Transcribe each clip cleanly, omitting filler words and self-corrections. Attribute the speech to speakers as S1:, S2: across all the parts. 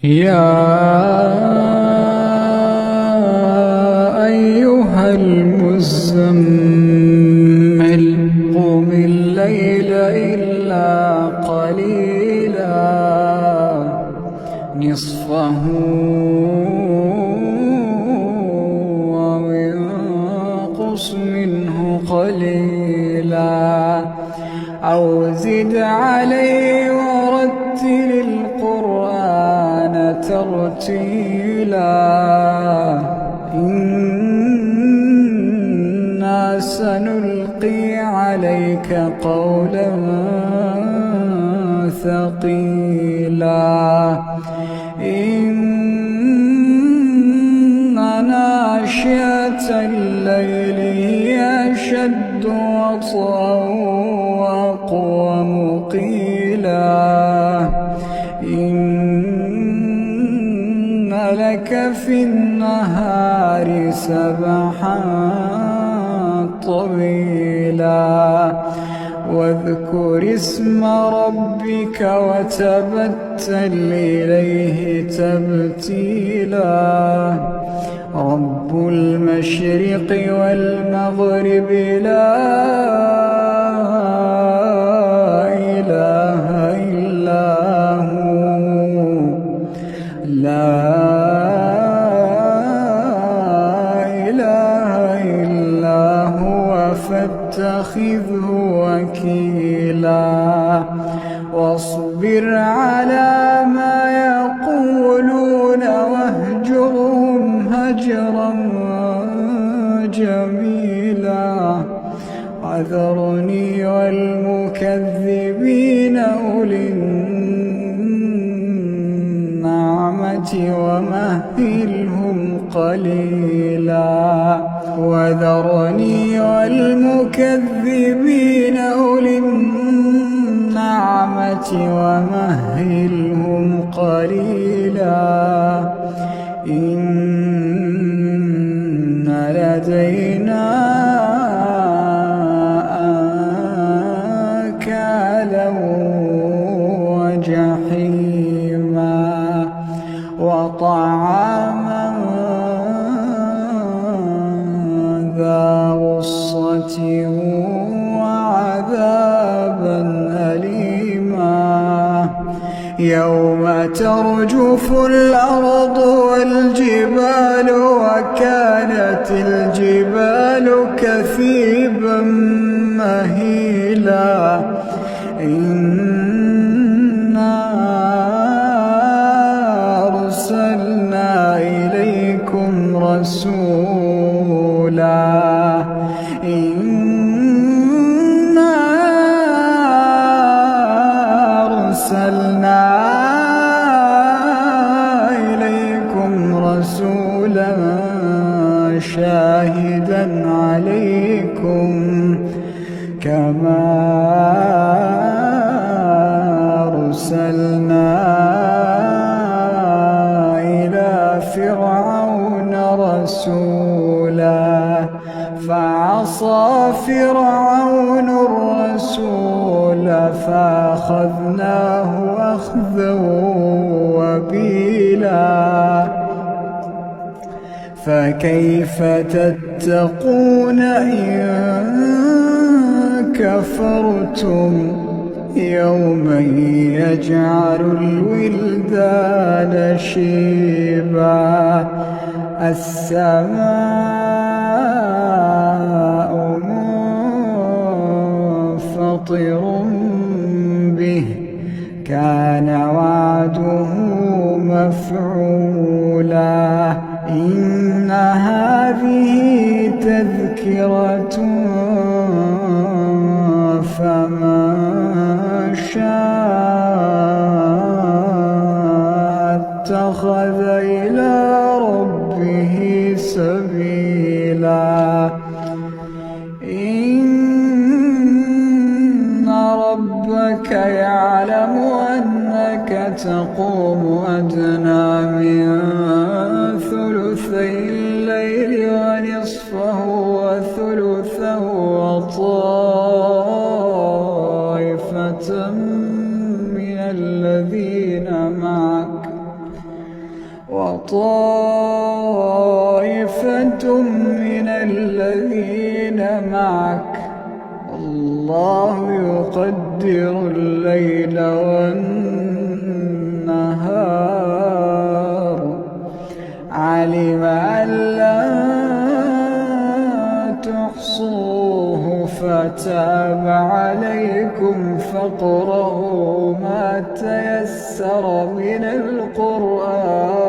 S1: يا أيها المزمل قم الليل إلا قليلا نصفه أو انقص منه قليلا أو زد عليه ورتل القرآن ترتيلا إنا سنلقي عليك قولا ثقيلا إن ناشئة الليل هي أشد وطئا وأقوم قيلا إن لك في النهار سبحا طويلا واذكر اسم ربك وتبتل إليه تبتيلا رب المشرق والمغرب لا إله إلا هو لا إله إلا هو فاتخذه وكيلا واصبر على ما يقولون واهجرهم هجرا جميلا وذرني والمكذبين أولي النعمة ومهلهم قليلا وذرني والمكذبين أولي النعمة ومهلهم قليلا إن لدينا أنكالا وجحيما وطعاما ذا غصة وعذابا أليما يوم ترجف الأرض والجبال وكانت الجبال كثيبا مهيلا إنا أرسلنا إليكم رسولا إنا أرسلنا إليكم رسولا شاهدا عليكم كما أرسلنا إلى فرعون رسولا فعصى فرعون الرسول فأخذناه أخذا وبيلا فكيف تتقون إن كفرتم يوما يجعل الولدان شيبا السماء منفطر به كان وعده مفعولا إن هذه تذكرة فمن شاء اتخذ إلى ربه سبيلا إن ربك يعلم أنك تقوم أدنى من ثلثي الليل ونصفه وثلثه وطائفة من الذين معك وطائفة من الذين معك الله يقدر الليل والنهار علم أن لا تحصوه فتاب عليكم فاقرؤوا ما تيسر من القرآن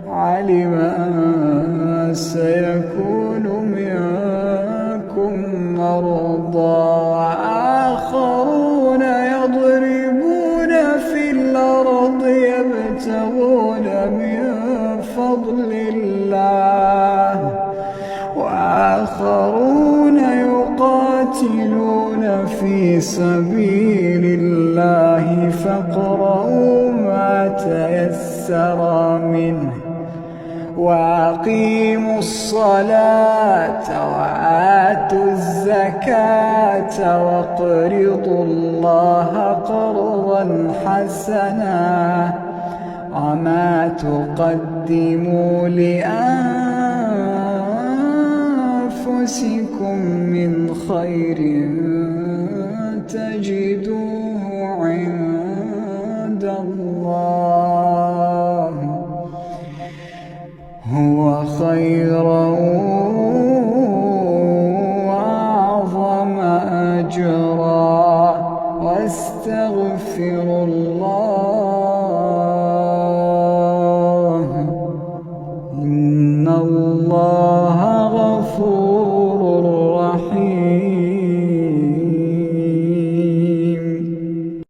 S1: علم أن سيكون منكم مرضى وآخرون يضربون في الأرض يبتغون من فضل الله وآخرون يقاتلون في سبيل الله فاقرؤوا ما تيسر منه وأقيموا الصلاة وآتوا الزكاة واقرضوا الله قرضا حسنا وما تقدموا لأنفسكم من خير تجدوه عند الله هو خيرا وأعظم أجرا واستغفروا الله